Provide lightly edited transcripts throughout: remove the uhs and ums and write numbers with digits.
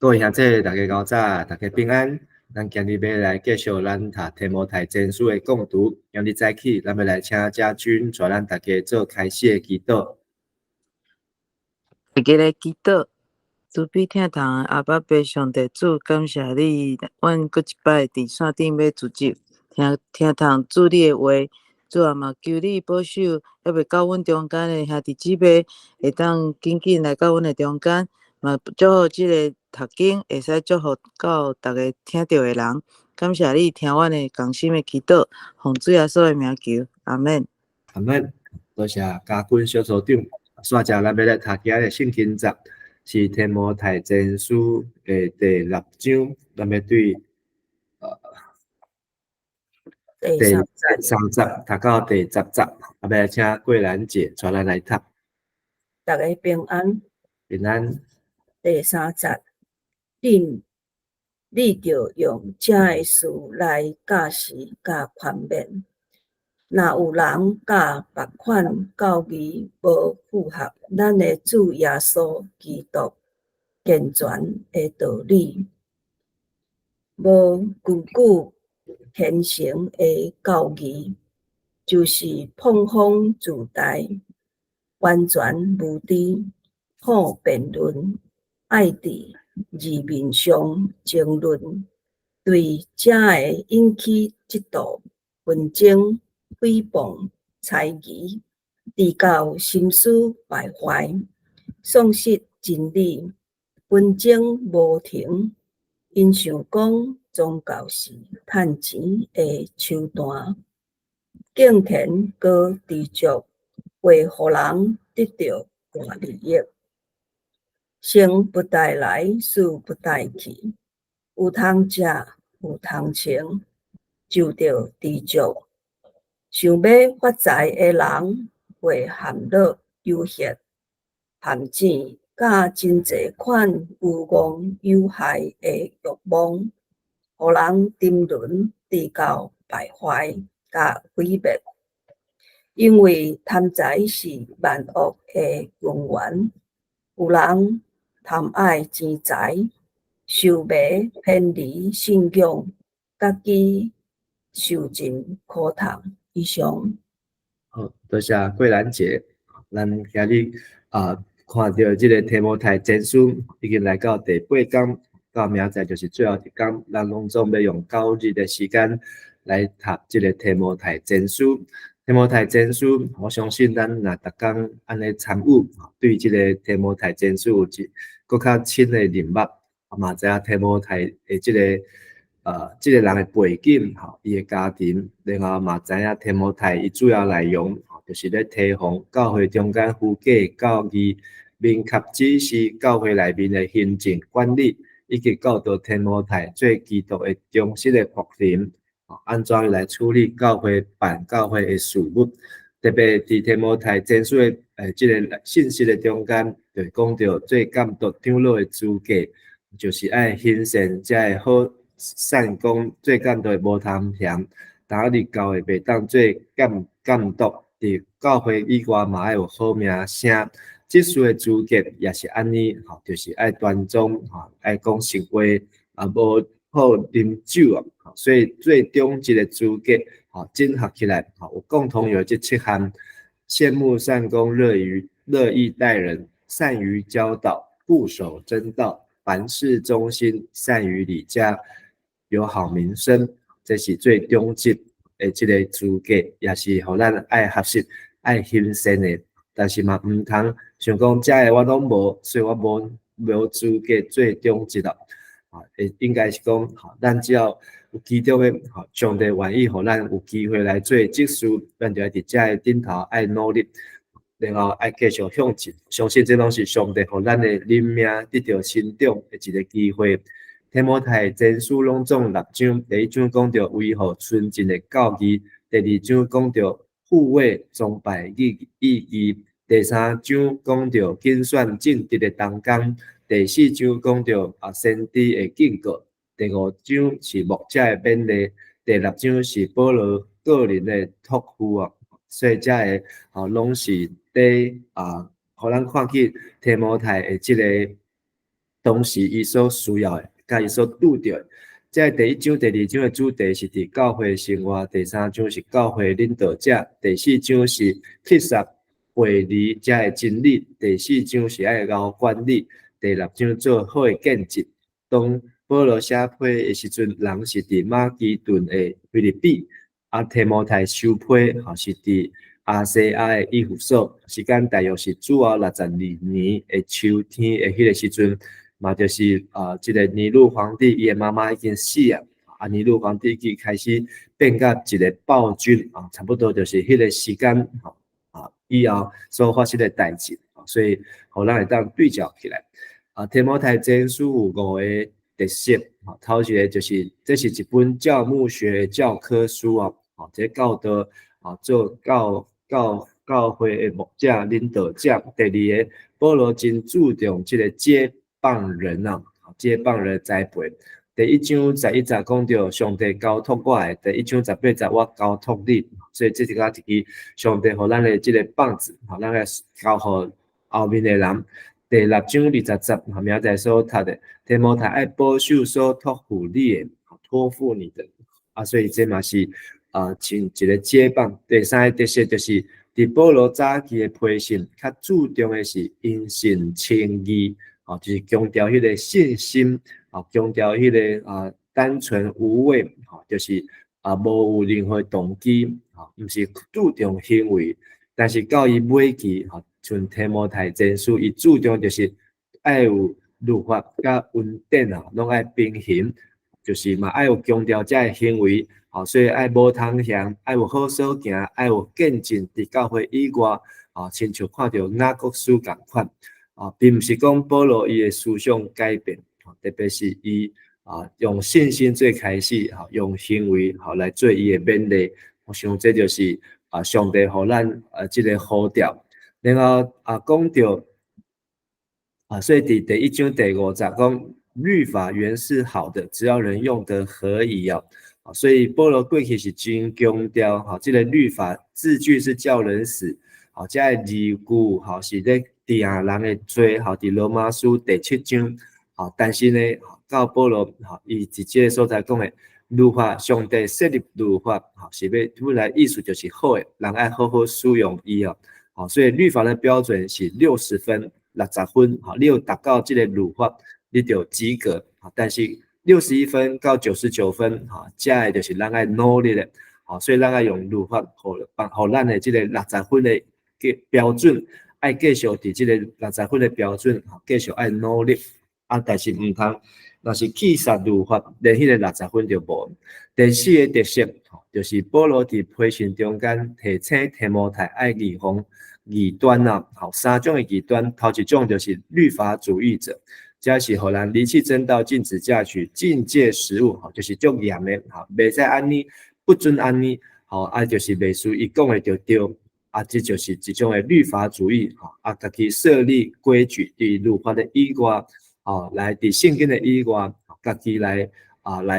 各位兄弟，大家早，大家平安。咱今日要来继续咱读提摩太前书的讲读。今日早起，咱要来请家军带咱大家做开始的祈祷。大家来祈祷，慈悲疼痛的阿爸爸上帝主，感谢你，阮搁一摆伫山顶要聚集，听从主你的话。主啊嘛，求你保守还未到阮中间的兄弟姊妹，会当紧紧来到阮的中间，嘛祝福即个读经，会使祝福到逐个听到的人。感谢你听阮的共心的祈祷，奉主耶稣的名求，阿门。阿门。多谢家军小组长。煞遮咱要来读今日的圣经节，是提摩太前书的第6章，咱要对第3节读到第10节，后尾请桂兰姐带咱来读。大家平安。平安。第3节，你着用这的事来教示甲宽勉。若有人甲别款教义无符合咱的主耶稣基督健全的道理，无根据虔诚的教义，就是碰风自大，完全无知，好辩论，爱伫字面上争论，对这会引起嫉妒、纷争、诽谤、猜疑，直到心思败坏，丧失真理，纷争无停。因想讲宗教是趁钱的手段，敬虔搁持续为互人得到大利益，生不带来，死不带去，有通食，有通穿，就着持续。想要发财的人会陷落有限、陷阱，甲真侪款有戆有害的欲望，互人沉沦，直到败坏甲毁灭。因为贪财是万恶的根源，有人贪爱钱财，受迷偏离信仰，家己受尽苦痛。以上。好，多谢桂兰姐。咱今日看到这个提摩太前书已经来到第8讲，到明仔就是最后一讲，咱拢总要用9日的时间来读这个提摩太前书。提摩太前书，我相信咱若逐工安尼参与，对这个提摩太前书有一更较深的认识，嘛知影提摩太的这个人的背景，伊的家庭，然后嘛知影提摩太伊主要内容，就是咧提防教会中间虚假教义、明确指示教会内面的行政管理，以及教导提摩太做基督的忠实的仆人，安怎来处理教会办教会的事务。特别伫提摩太前书的这个信息的中间，就讲到做监督长老的资格，就是爱行善才会好。善功做监督无通嫌，当日教会袂当做监督，伫教会以外嘛爱有好名声。这些的资格也是安尼，就是爱端庄，爱讲实话，无好啉酒啊。所以最终一个资格，整合起来，有共同有这7项：羡慕善功，乐意待人，善于教导，固守真道，凡事忠心，善于理家。有好名声，这是最终极的这个资格，也是互咱爱学习、爱行善的。但是嘛，唔通想讲这个我拢无，所以我无资格做中极啦。应该是讲，咱只要有基督的，上帝愿意互咱有机会来做职事，咱就要伫这个顶头爱努力，然后爱继续向前。相信这拢是上帝互咱的灵命得到成长的一个机会。提摩太前书拢总6章，第1章讲到维护纯正的教义，第2章讲到护卫崇拜意义，第3章讲到竞选正直的同工，第4章讲到先知的警告，第5章是牧者的勉励，第6章是保罗个人的托付啊。所以这个拢是伫互咱看见提摩太的这个当时伊所需要的，甲伊所拄着的。这第1章、第2章的主题是伫教会生活，第3章是教会领导者，第4章是thiết實背離遮的真理，第4章是愛熬管理，第6章做好的見證。當保羅寫批的時陣，人是伫馬其頓的腓立比，提摩太受批是伫亞細亞的以弗所，時間大約是主後62年的秋天的迄個時陣。嘛，就是這個尼祿皇帝，伊的媽媽已經死啊，尼祿皇帝已經開始變甲一個暴君差不多就是迄個時間以後所發生的代志所以互咱會當對照起來提摩太前書有5個特色頭一個就是這是一本教牧學的教科書這教導做教會的牧者領導者。第2個，保羅真注重這個接棒人接棒人栽培。第1章11節講到上帝交託我的，第1章18節我交託你，所以這是一個上帝互咱的這個棒子，咱來交互後面的人。第6章20節，明仔載所讀的，提摩太愛保守所託付你的，託付你的所以這嘛是像一個接棒。第3個特色就是佇保羅早期的批信，較注重的是因信稱義。就是強調迄個信心，強調迄個單純無畏，就是無有任何動機，毋是注重行為。但是到伊尾期，像提摩太前書，伊注重就是愛有律法甲恩典攏愛平衡，就是嘛愛有強調遮個行為，所以愛無通向，愛有好所行，愛有見證佇教會以外，親像看到雅各書共款。並不是講保羅伊的思想改變，特別是伊用信心做開始，用行為來做伊的勉勵。我想這就是上帝互咱這個呼召。然後講到所以第1章第5節講律法原是好的，只要人用得合宜所以保羅過去是真強調這個律法字句是叫人死，這個字句是咧定人的罪，佇羅馬書第7章，但是呢，到保羅伊直接所在講的律法，上帝設立律法，是要本來意思就是好的，人愛好好使用伊所以律法的標準是60分、60分，你有達到這個律法，你就及格，但是61分到99分，這個就是人愛努力的，所以人愛用律法，互咱的這個60分的標準。愛繼續佇這個60分的標準，繼續愛努力但是唔通，若是棄殺律法，連迄個60分就無。第4個特色，就是保羅佇批信中間提醒提摩太愛預防異端3種的異端，頭一種就是律法主義者，這是互人離棄真道，禁止嫁娶，禁戒食物，就是足嚴的，袂使安尼，不准安尼，就是袂輸伊講的就對。這就是一種的律法主義，家己設立規矩，佇律法的以外，來佇聖經的以外，家己來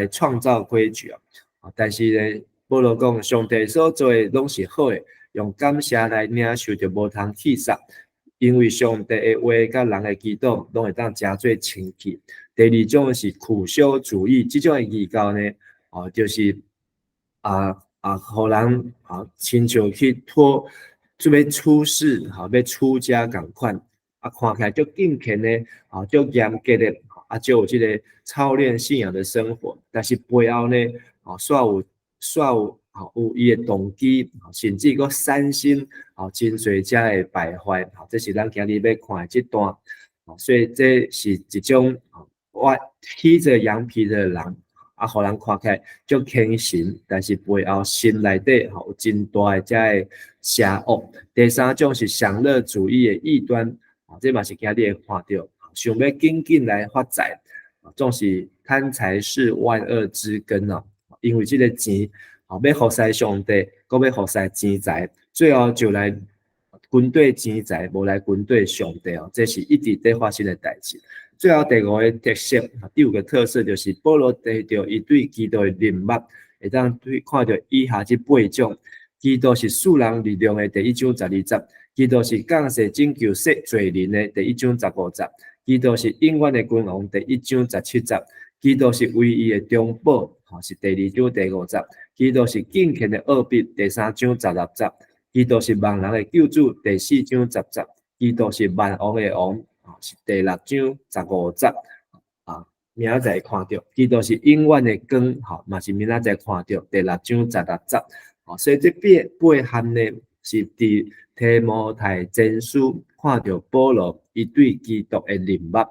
創造規矩但是呢，保羅講上帝所做的攏是好的，用感謝來領受就無通棄殺，因為上帝的話甲人的祈禱攏會當加做清氣。第2種是苦修主義，這種的異教呢，就是互人親像去拖，準備出世，要出家共款，看起來就敬虔呢，就嚴格的，就有這個操練信仰的生活，但是背後呢，煞有伊的動機，甚至個善心，真儕遮的敗壞，這是咱今日要看的這段，所以這是一種披着羊皮的人。互人看起來足虔誠，但是背後心內底有真大的這個邪惡。第3種是享樂主義的異端，這嘛是今日會看到，想要緊來發財，總是貪財是萬惡之根因為這個錢要服侍上帝，閣要服侍錢財，最後就來軍隊錢財，無來軍隊上帝這是一直在發生的代志。最後第5個特色，第5個特色就是保羅提到伊對基督的認捌，會當看到以下這8種。基督是賜人力量的第1章12節，基督是降世拯救世罪人的第1章15節，基督是永远的君王，第1章17节。基督是唯一的中保，是第2章第5节。基督是敬虔的奥秘，第3章16节。基督是万人的救主，第4章10节。基督是万王的王，是第6章15节。明仔载看到，基督是永远的光，嘛是明仔载看到第6章16节。所以这八项呢，是伫提摩太前书看到保罗伊对基督的认捌。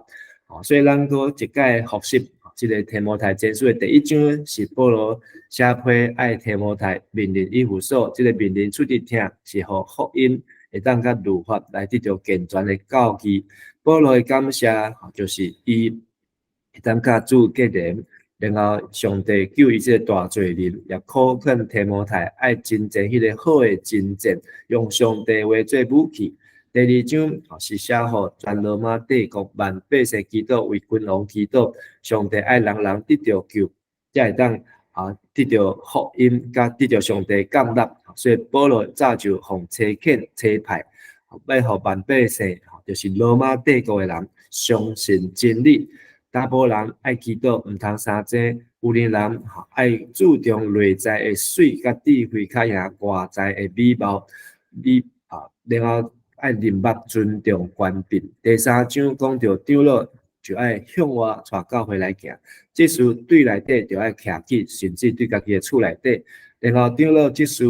所以咱搁一解复习，这个提摩太前书的第1章是保罗写批爱提摩太命令以弗所，这个命令出伫听是互福音会当甲律法来得到健全的教义。保罗的感谢就是伊会当甲主结连，然后上帝救伊这个大罪人，也考劝提摩太爱真正迄个好的真正，用上帝话做武器。第2章是写互全罗马帝国万百姓祈祷为君王祈祷，上帝爱人人得到救，才会当得到福音，甲得到上帝降纳。所以保罗早就互差遣差派，要互万百姓，就是罗马帝国的人相信真理。大部分人爱祈祷，毋通相争；有的人爱注重内在的水甲智慧，较赢外在的美貌。然后爱认捌尊重权柄。第3章讲到长老就爱向外带教会来行，即事对内底就爱徛起，甚至对家己的厝内底。然后长老即事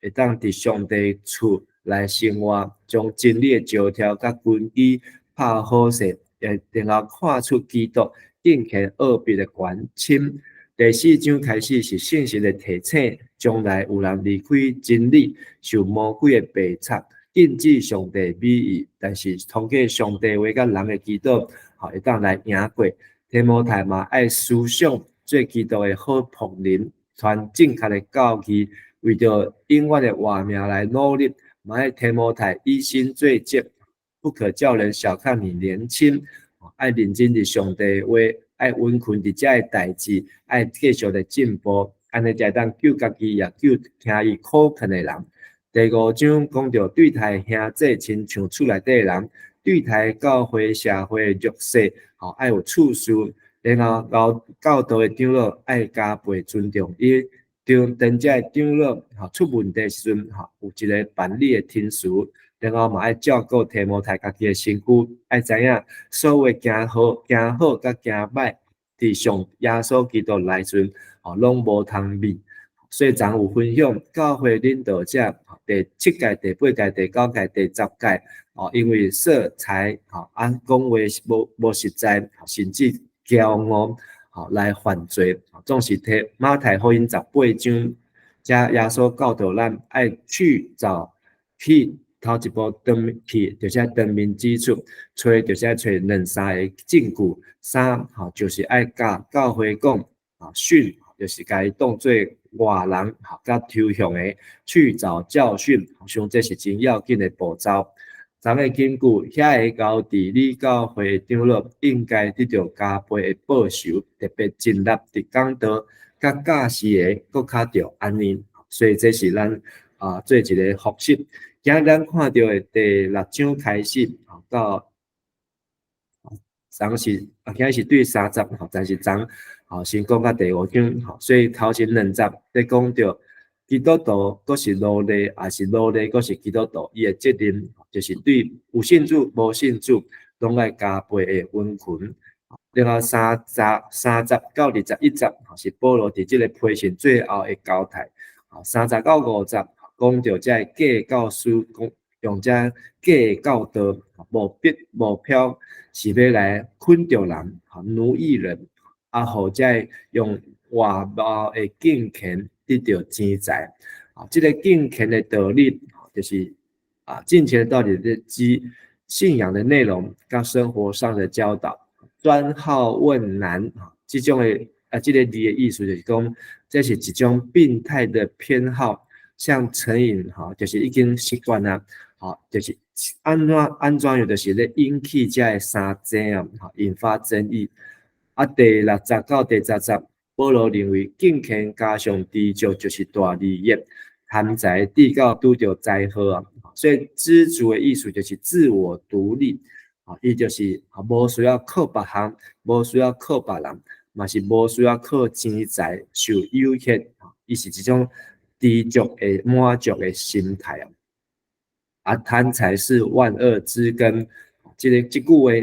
会当伫上帝厝来生活，将真理的教条甲根基拍好势。然后看出基督敬虔奥秘的关心。第4章开始是信息的提醒，将来有人离开真理，受魔鬼的背插，禁止上帝美意，但是通过上帝话甲人的祈祷，会当来赢过。提摩太嘛爱思想做基督的好仆人，传正确的教义，为着永远的活命来努力。嘛爱提摩太以身作则。不可叫人小看你年轻，爱认真伫上帝话，爱温困伫遮的代志，爱继续的进步，安尼才当救家己，也救听伊苦劝的人。第5章讲到对待兄弟亲像厝内底的人，对待教会社会的弱势，爱有处事，然后教导的长老爱加倍尊重伊。当这长老出问题时阵，有一个办理的天使。然后嘛爱照顾提摩太家己的身躯，爱知影所有行好甲行歹，伫上耶稣基督内阵，拢无通秘。所以昨有分享教会领导者第7届、第8届、第9届、第10届，因为色彩讲话无实在，甚至骄傲来犯罪，总是摕马太福音18章，加耶稣教导咱爱去找去。头一步当去，就是当面指出，找就是找2、3个证据。3就是爱甲教会讲，训就是甲伊当做外人，甲抽象的去找教训，像这是真要紧的步骤。咱个根据遐个交治理教会长老应该得到加倍的报酬，特别尽力伫讲道甲教示的搁较着安尼。所以这是咱做一个复习。今日咱看到的第6章开始，到昨是今日是对3节，但是昨先讲到第5章，所以头前2节在讲到基督徒都是奴隶，也是奴隶，都是基督徒，伊的责任就是对有信主、无信主，拢爱加倍的温存。然后3节到21节是保罗伫这个批信最后的交代。3节到5节。讲到这假教师，用这假教导，无必无漂，是要来捆着人，奴役人，或者用外貌的敬虔得到钱财。这个敬虔的道理，就是敬虔的道理是指信仰的内容跟生活上的教导，专好问难，这种的这个字的意思就是讲，这是一种病态的偏好。像成瘾就是已经习惯了，就是安怎样就是咧引起这个三争引发争议。第6节到第10节，保罗认为敬虔加上知足就是大利益，贪财递到拄着灾祸所以知足的意思就是自我独立，伊就是无需要靠别项，无需要靠别人，嘛是无需要靠钱财受诱惑，伊是一种知足的满足的心态贪财是万恶之根，这句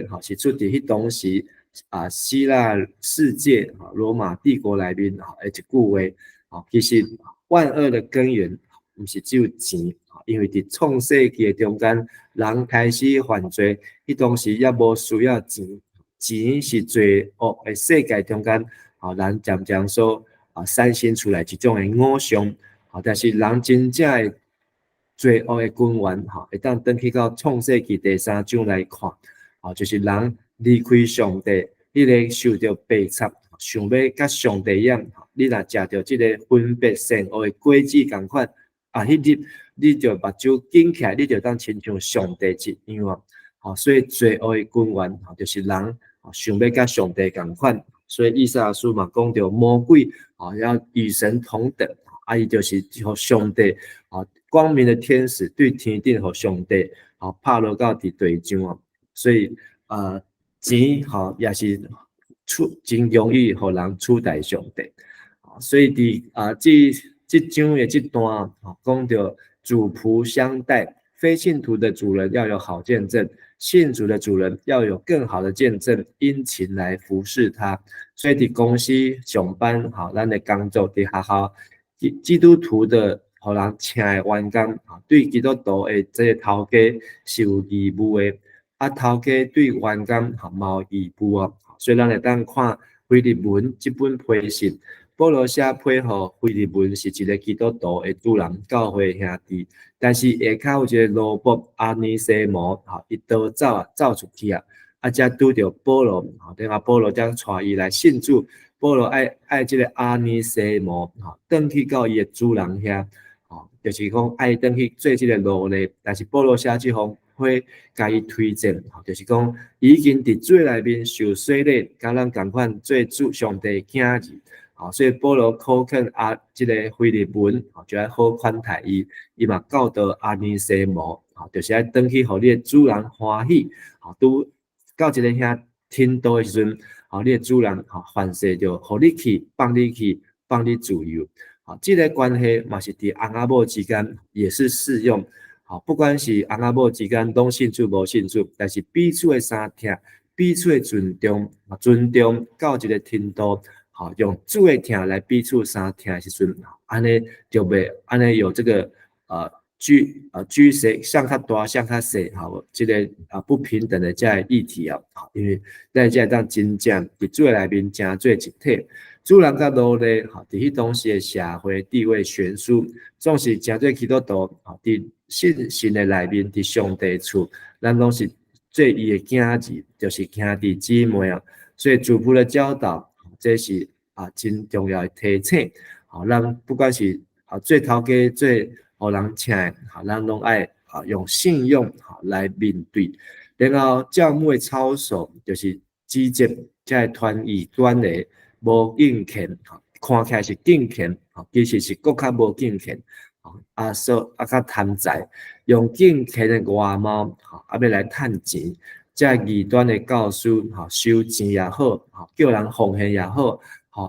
话是出自迄当时希腊世界罗马帝国内面的一句话其实万恶的根源不是只有钱，因为伫创世纪的中间，人开始犯罪，迄当时也无需要钱，钱是罪恶的世界中间，人渐渐所产生出来一种的偶像，但是人真正的罪恶的根源，会当回去到创世纪第3章来看，就是人离开上帝，迄个受到背插，想要甲上帝一样，你若食到这个分别善恶的果子同款，迄日你就目睭紧起来，你就当亲像上帝一样所以罪恶的根源，就是人想要甲上帝同款，所以以赛亚书嘛讲到魔鬼要与神同等，伊就是和上帝光明的天使对天顶和上帝拍落到伫地上所以钱也是真容易互人取代上帝所以伫这章的这段讲到主仆相待，非信徒的主人要有好见证，信主的主人要有更好的见证，殷勤来服侍他。所以伫公司上班咱的工作伫学校，基督徒的互人请的员工对基督徒的这个头家是有义务的，头家对员工嘛有义务所以咱会当看腓立文这本批信。保罗写批互腓立文是一个基督徒的主人教会兄弟，但是下骹有一个奴仆阿尼西摩伊逃走出去才拄着保罗等下保罗才带伊来信主。保罗爱这个阿尼西摩转去到伊的主人遐就是讲爱转去做这个奴隶，但是保罗写这封批甲伊推荐就是讲已经伫水内面受洗礼，甲咱同款做主上帝囝儿所以保罗考劝这个腓立文就要好款待伊嘛教导阿尼西摩就是要转去互你的主人欢喜拄到一个遐天道的时阵你的主人凡事就互你去放你自由这个关系嘛是伫翁仔某之间也是适用不管是翁仔某之间拢信主无信主，但是彼此的相听，彼此的尊重到一个程度用主的听来彼此相听的时阵安尼就袂安尼有这个居谁向较大向较小这个不平等的这个议题因为咱才当真正伫主内面真做一体。主人甲奴隶伫迄当时的社会地位悬殊，总是真做基督徒伫信心的内面，伫上帝厝，咱拢是做伊的囝儿，就是兄弟姊妹所以主仆的教导，这是真重要的提醒咱不管是做头家做互人请的咱拢爱用信用来面对。然后教牧的操守就是指责这团体端的无敬虔看起来是敬虔其实是更较无敬虔较贪财，用敬虔的外貌要来趁钱，这异端的教师收钱也好叫人奉献也好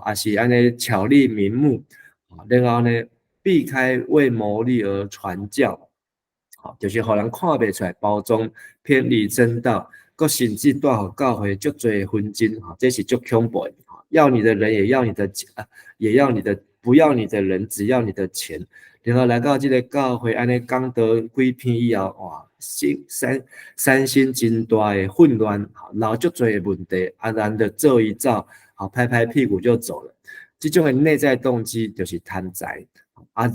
也是安尼巧立名目然后呢避开为牟利而传教就是互人看不出来包装偏离真道，佮甚至带互教会足多纷争这是足恐怖的要你的人也要你的也要你的，不要你的人只要你的钱。然后来到这个教会安尼讲到几篇以后哇三心真大的混乱闹足多的问题人就做一照拍拍屁股就走了。这种的内在动机就是贪财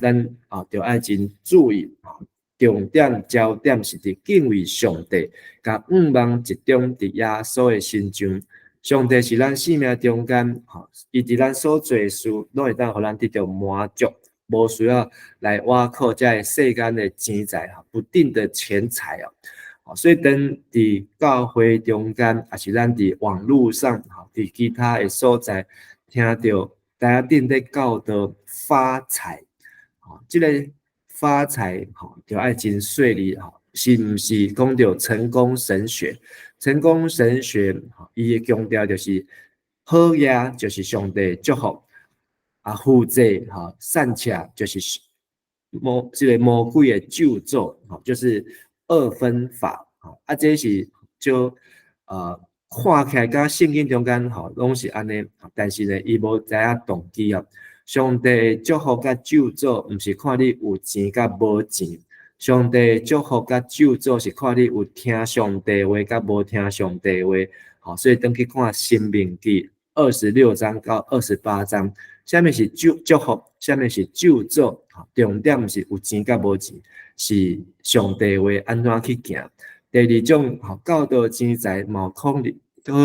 咱就要真注意重点焦点是伫敬畏上帝，甲仰望集中伫耶稣的身上。上帝是咱生命中间，伊伫咱所做的事，拢会当互咱得到满足，无需要来倚靠这世间的钱财不定的钱财所以当伫教会中间，也是咱伫网络上，伫其他的所在，听到大家顶咧教导发财，这个发财就要真细腻是毋是讲到成功神学？成功神学，伊的强调就是好业就是上帝祝福，负债善巧就是这个魔鬼的咒诅，就是二分法，这是就看起来甲圣经中间拢是安尼，但是呢，伊无知影动机啊。上帝祝福甲咒诅，毋是看你有钱甲无钱。上帝祝福甲咒诅是看你有听上帝话甲无听上帝话，所以等去看《申命记》26章到28章，下面是祝福，下面是咒诅，重点是有钱甲无钱，是上帝话安怎去行。第二种教导钱财，可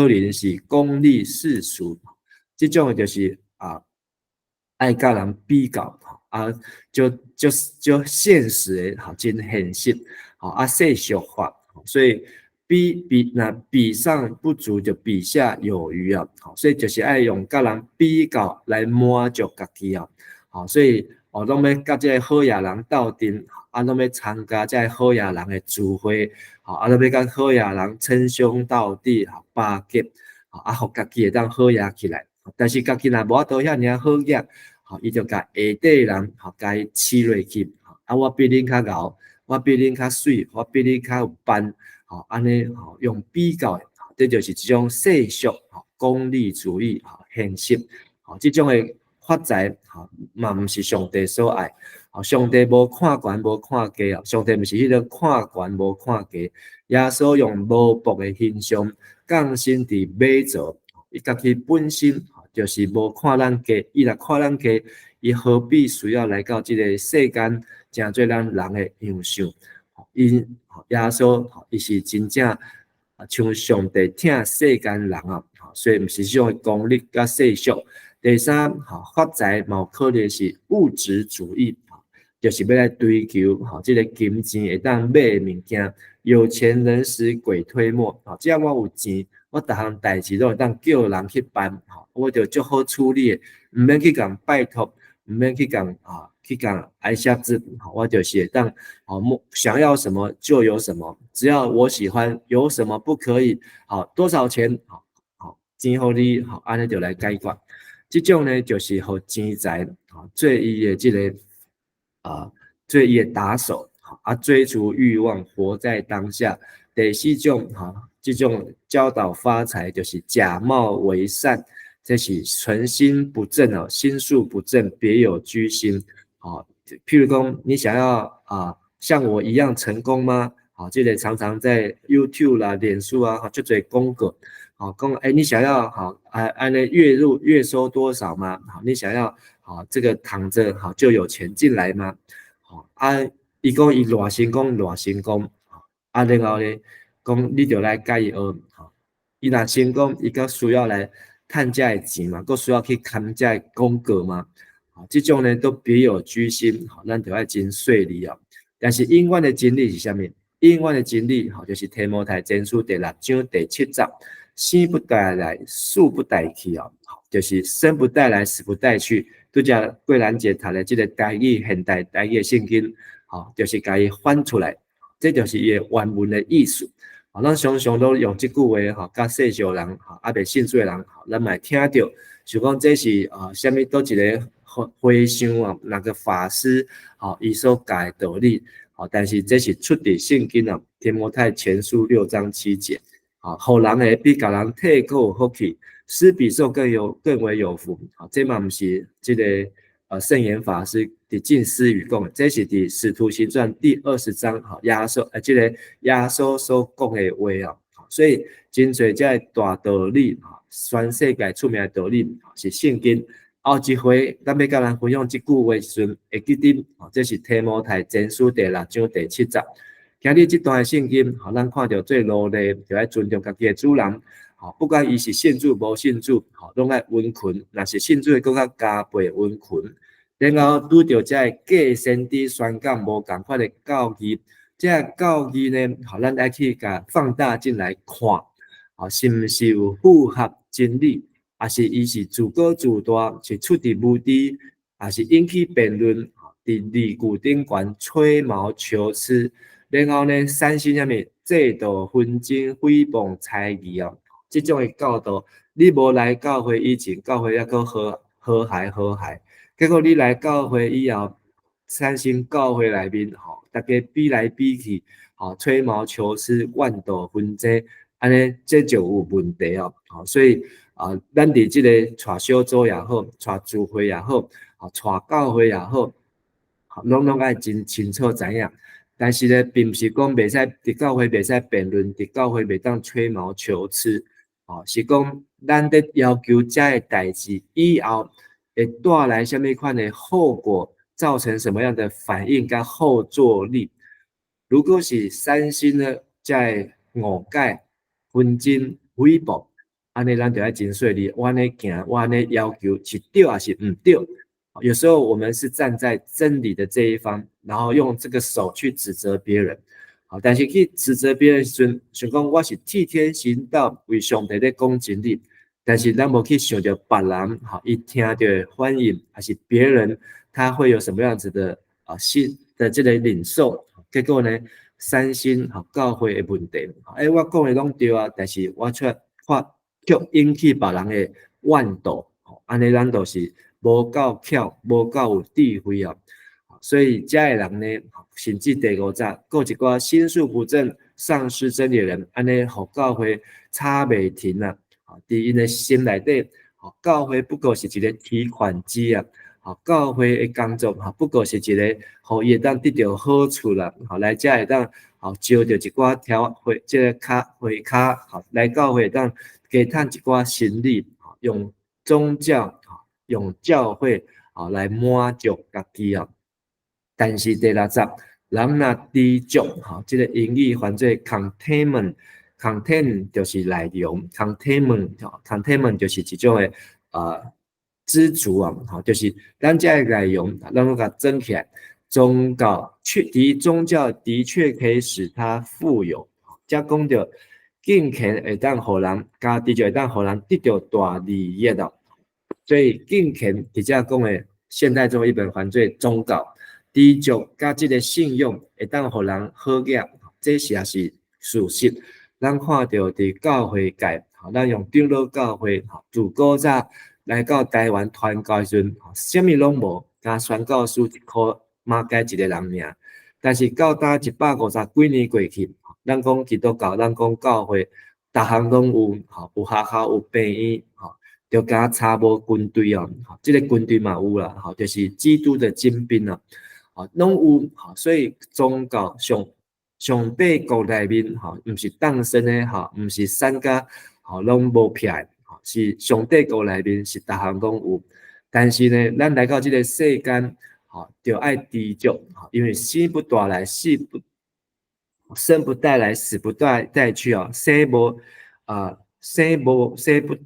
能是功利世俗，这种就是爱甲人比较，就现实的，真现实，世俗化，所以比上不足就比下有余啊，所以就是爱用甲人比较来满足家己啊，所以拢要甲这个好野人斗阵，拢要参加这个好野人的聚会，拢要甲好野人称兄道弟，巴结，互家己会当好野起来。但是家己若无法度遐尔好业，伊就甲下底人甲伊饲落去，我比恁较敖，我比恁较水，我比恁较有班，安尼用比较，这就是一种世俗功利主义现实，这种的发财嘛毋是上帝所爱，上帝无看悬无看低，上帝毋是迄个看悬无看低，耶稣用无薄的形象降生伫马槽，伊家己本身就是无看咱低，伊若看咱低，伊何必需要来到这个世间，成做咱人的样式？因耶稣伊是真正像上帝疼世间人啊，所以毋是种功利甲世俗。第三，发财嘛有可能是物质主义，就是要来追求这个金钱会当买的物件。有钱能使鬼推磨，只要我有钱，我逐项代志都会当叫人去办，我就足好处理的，毋免去共拜托，毋免去共挨下子，我就是会当想要什么就有什么，只要我喜欢，有什么不可以？多少钱？钱互你，安尼就来解决。这种呢，就是互钱财做伊的这个做伊的打手，追逐欲望，活在当下。第四种这种教导发财，就是假冒为善，这是存心不正心术不正，别有居心。譬如讲，你想要像我一样成功吗？这个常常在 YouTube 啦、脸书就做广告。讲你想要按月收多少吗？你想要这个躺着就有钱进来吗？伊讲伊偌成功，然后呢，讲你就来甲伊学，伊若成功，伊阁需要来趁这的钱嘛，阁需要去看这的广告嘛？这种呢都别有居心，咱就要真细腻啊。但是永远的真理是啥物？永远的真理就是提摩太前书第6章第7节。生不带来，死不带去就是生不带来，死不带去。拄则桂兰姐读的这个台语现代台语圣经，就是甲伊翻出来，这就是伊的原文的意思。咱常常都用这句话甲世俗人未信主的人，咱嘛听到，就讲这是啥物倒一个和尚那个法师伊所教的道理，但是这是出自圣经提摩太前书6章7节。互人会比甲人体口福气，施比受更为有福。这嘛毋是这个圣严法师伫近思语讲，这是伫使徒行传第20章耶稣这个耶稣所讲的话所以真侪这大道理全世界出名的道理是圣经。后一回咱要甲人分享这句话时阵，会记得这是提摩太前书第6章第7节。今日这段圣经，咱看到最努力就要尊重家己的主人，不管伊是信主无信主，拢爱温群。若是信主的，更较加倍温群。然后拄到这假先知宣讲无共款的教义，这教义呢，咱爱去甲放大进来看，是毋是有符合真理？还是伊是自高自大，是出自无知，还是引起辩论？伫理据顶悬吹毛求疵？然后呢，三星什么制度纷争、诽谤、猜疑哦，这种的教导，你无来教会以前，教会还阁和諧，结果你来教会以后，三星教会内面吼，大家比来比去，吼吹毛求疵、万斗纷争，安尼这就有问题哦，所以咱伫即个带小组也好，带聚会也好，带教会也好，拢爱真清楚知影。但是呢，并毋是讲袂使伫教会袂使辩论，伫教会袂当吹毛求疵，是讲咱得要求遮个代志以后会带来什么款的后果，造成什么样的反应跟后坐力。如果是三星呢，在误解、纷争、诽谤，安尼咱就要真细腻，我安尼行，我安尼要求是对还是唔对？有时候我们是站在真理的这一方，然后用这个手去指责别人，但是去指责别人时，想讲我是替天行道，为上帝在讲真理，但是咱无去想到别人，伊听到反应，还是别人他会有什么样子的心的这个领受，结果呢，三星教会的问题，我讲的拢对啊，但是我却引起别人的怨妒，安尼咱就是无够巧，无够有智慧啊！所以遮个人呢，甚至第五章，有一寡心术不正、丧失真理的人，安尼互教会吵袂停啊！伫因的心内底，教会不过是一个提款机啊！教会的工作不过是一个，互伊会当得到好处啦！来遮会当招到一寡会即个会卡，来教会当加趁一寡心力，用宗教。用教会来满足家己啊，但是第六章，人若知足这个英语翻做 containment 就是内容 containment 就是一种的知足啊，就是咱这个内容，咱拢甲整起来，宗教的确可以使他富有，则讲到敬虔会当互人家己就会当互人得到大利益啊。所以敬虔伫遮讲的现代中一本犯罪宗教，知足甲即个信用会当互人好业，这也是事实。咱看到伫教会界，咱用长老教会，自古早来到台湾传教时阵，啥物拢无，加宣教师一箍马改一个人命。但是到呾150几年过去，咱讲基督教，咱讲教会，逐项拢有，有学校，有病院，就敢差无军队啊，这个军队嘛有啦，就是基督的精兵啊，拢有，所以宗教上帝国内面，毋是诞生的，毋是三家，拢无撇，是上帝国内面是逐项拢有，但是呢，咱来到这个世间，就爱知足，因为生不带来，生不带来，死不带去啊，生不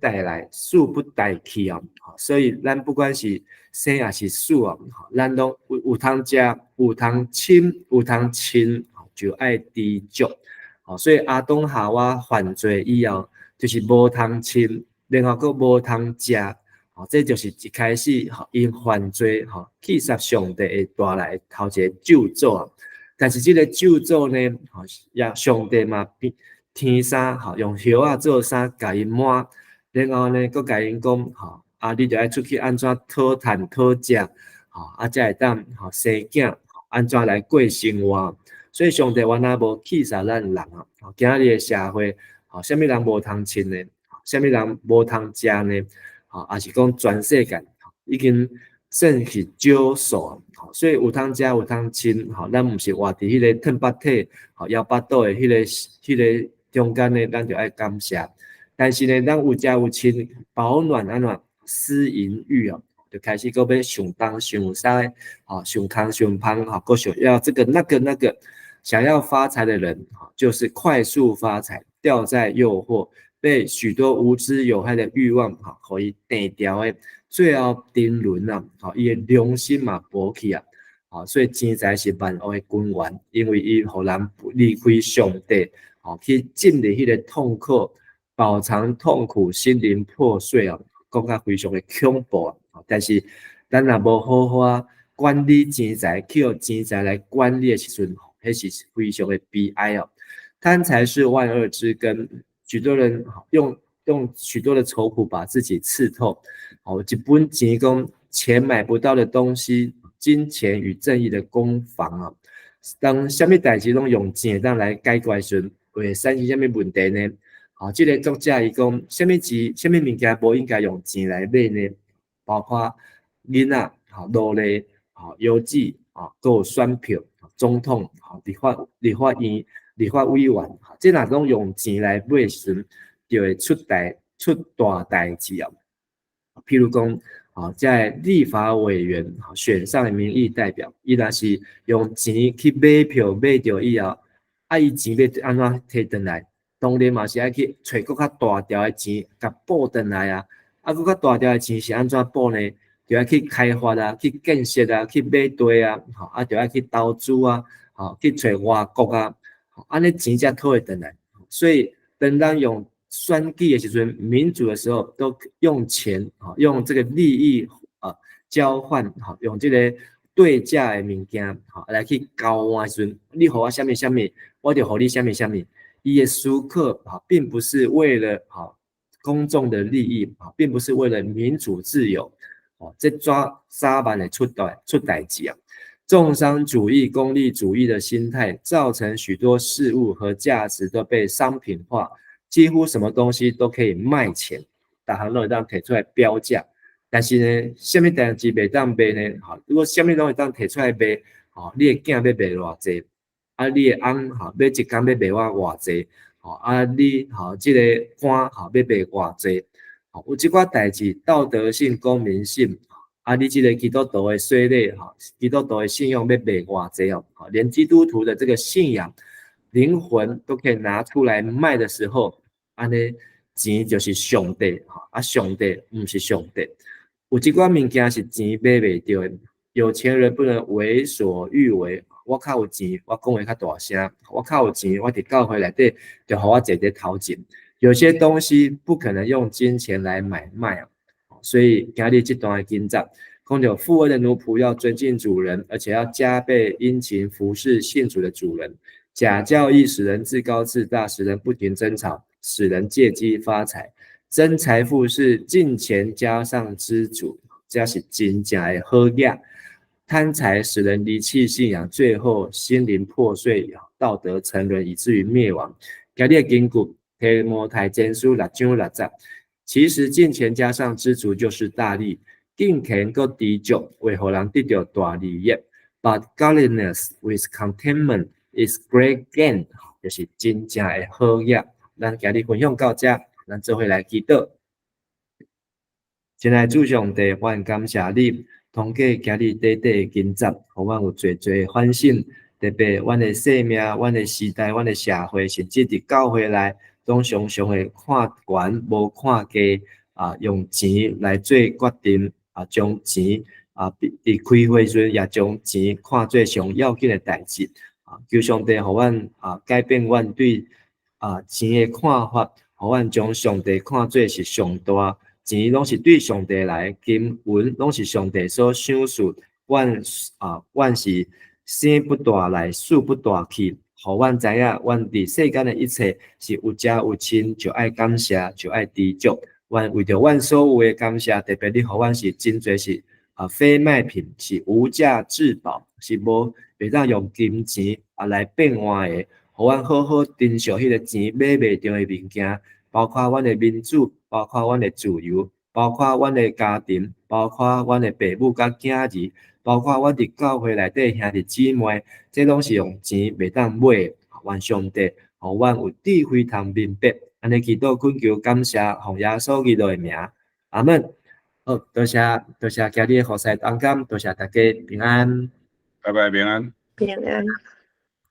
带来，死不带去啊！所以咱不管是生还是死啊，咱拢有通食，有通亲，有通亲，就爱知足。所以阿东夏娃犯罪以后，就是无通亲，然后佫无通食，这就是一开始因犯罪去杀上帝会带来头一个咒诅。但是这个咒诅呢，也上帝嘛天衫用叶仔做衫，甲因抹，然后呢，佫甲因讲你着爱出去安怎讨趁讨食，才会当生囝，安怎来过生活。所以上帝原来无气杀咱人啊，今日的社会，啥物人无通亲呢？啥物人无通食呢？也是讲全世界已经算是少数，所以有通食有通亲，咱毋是活伫迄个吞巴体，腰巴肚的迄个中间呢，咱就爱感谢。但是呢，咱有食有亲，保暖安怎私淫欲啊，就开始搁要上东上西，上康上胖，搁想要这个那个，想要发财的人，就是快速发财，掉在诱惑，被许多无知有害的欲望，可以定掉的，最后沉沦啊，伊的良心嘛剥去啊。所以钱财是万恶的根源，因为伊互人离开上帝，去进入迄个痛苦，饱尝痛苦，心灵破碎啊，讲甲非常的恐怖啊。但是咱若无好好管理钱财，去用钱财来管理的时阵，那是非常的悲哀哦。贪财是万恶之根，许多人用许多的愁苦把自己刺透。一本钱讲钱买不到的东西，金钱与正义的攻防啊。当什么代志拢用钱当来解决时，会产生什么问题呢？这个作者伊讲，什么物件无应该用钱来买呢？包括囡仔、劳力、邮寄、还有选票、总统、立法委员，这若拢用钱来买时，就会出大代志啊。譬如讲，在立法委员选上的民意代表，伊若是用钱去买票买到以后，伊钱要安怎摕回来？当然嘛是爱去找更较大条的钱，甲补回来啊！更较大条的钱是安怎补呢？就要去开发啊，去建设啊，去买地啊，就要去投资啊，去找外国啊，安尼钱才讨会回来。所以，当咱用选举的时阵，民主的时候都用钱，用这个利益交换，用这个对价的物件，来去交换时阵，你给我什么什么，我就给你什么什么。伊的思考并不是为了公众的利益，并不是为了民主自由，这早晚会出代志啊！重商主义、功利主义的心态，造成许多事物和价值都被商品化，几乎什么东西都可以卖钱，大行都会当提出来标价。但是呢，什么代志袂当卖呢？如果什么东西当提出来卖，你的囝要卖偌济？你的翁要一工要卖我偌济？你这个官要卖偌济？有即寡代志，道德性、公民性，你这个基督徒的税率，基督徒的信用要卖偌济哦？连基督徒的这个信仰、灵魂都可以拿出来卖的时候，安尼钱就是上帝，上帝不是上帝。有即寡物件是钱买袂到的，有钱人不能为所欲为。我较有钱，我讲话较大声；我较有钱，我伫教会内底就互我坐伫头前。有些东西不可能用金钱来买卖啊，所以今日这段的经章，讲到富恩的奴仆要尊敬主人，而且要加倍殷勤服侍信主的主人。假教义使人自高自大，使人不停争吵，使人借机发财。真财富是金钱加上知足，这是真正的好嘢。贪财使人离弃信仰，最后心灵破碎，道德沉沦，以至于灭亡。今日的经句提摩太前书6章6节，其实金钱加上知足就是大利，敬虔佮知足会互人得到大利益。But godliness with contentment is great gain， 就是真正的好嘢。咱今日分享到这，咱做伙来祈祷。亲爱的主上帝，我感谢你。通过今日短短的经节，互阮有侪侪反省，特别阮的生命、阮的时代、阮的社会，甚至伫教会内，拢常常会看悬无看低用钱来做决定将钱伫开会时也将钱看做上要紧的代志求上帝，互阮改变阮对钱的看法，互阮将上帝看做是上大。钱拢是对上帝来，金银拢是上帝所赏赐。阮是生不大来，死不大去。互阮知影，阮伫世间的一切是有家有亲，就爱感谢，就爱知足。阮为着阮所有的感谢，特别你互阮是真侪是非卖品，是无价之宝，是无袂当用金钱来变换的。互阮好好珍惜迄个钱买袂着的物件。包括阮的民主，包括阮的自由，包括阮的家庭，包括阮的父母甲囝儿，包括阮伫教会内底兄弟姊妹，这拢是用钱袂当买的。愿上帝，互阮有智慧通明白，安尼祈祷恳求感谢，奉耶稣基督的名，阿门。好，多谢今日的服侍同感，多谢大家平安，拜拜平安。平安。